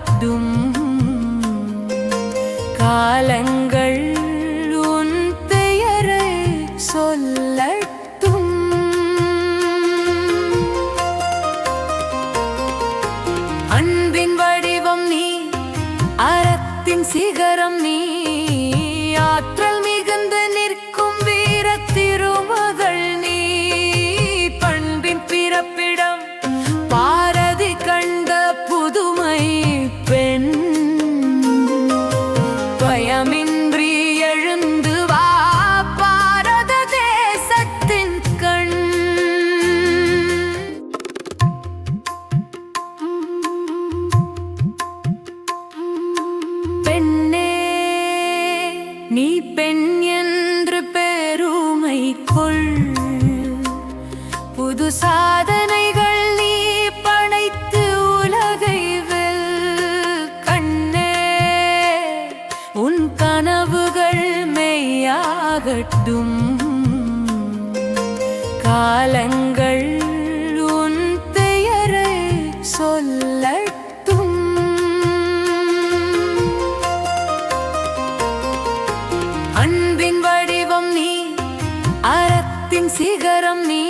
மெய்யாகட்டும். காலங்கள் உன் பெயரை சொல்லட்டும். அன்பின் வடிவம் நீ, அறத்தின் சிகரம் நீ, ஆற்றல் மிகுந்து நிற்கும் வீர திருமகள் நீ. பண்பின் பிறப்பிடம் பாரதி கண்ட புதுமை பெண். பயமின்றி எழுந்து வா பாரத தேசத்தின் கண். பெண்ணே, நீ பெண் என்று பெருமை கொள். புது சாதனைகள் நீ படைத்து உலகை வெல். கண்ணே, உன் கனவுகள் மெய்யாகட்டும். காலங்கள் உன் பெயரை சொல்லட்டும். அன்பின் வடிவம் நீ, அறத்தின் சிகரம் நீ,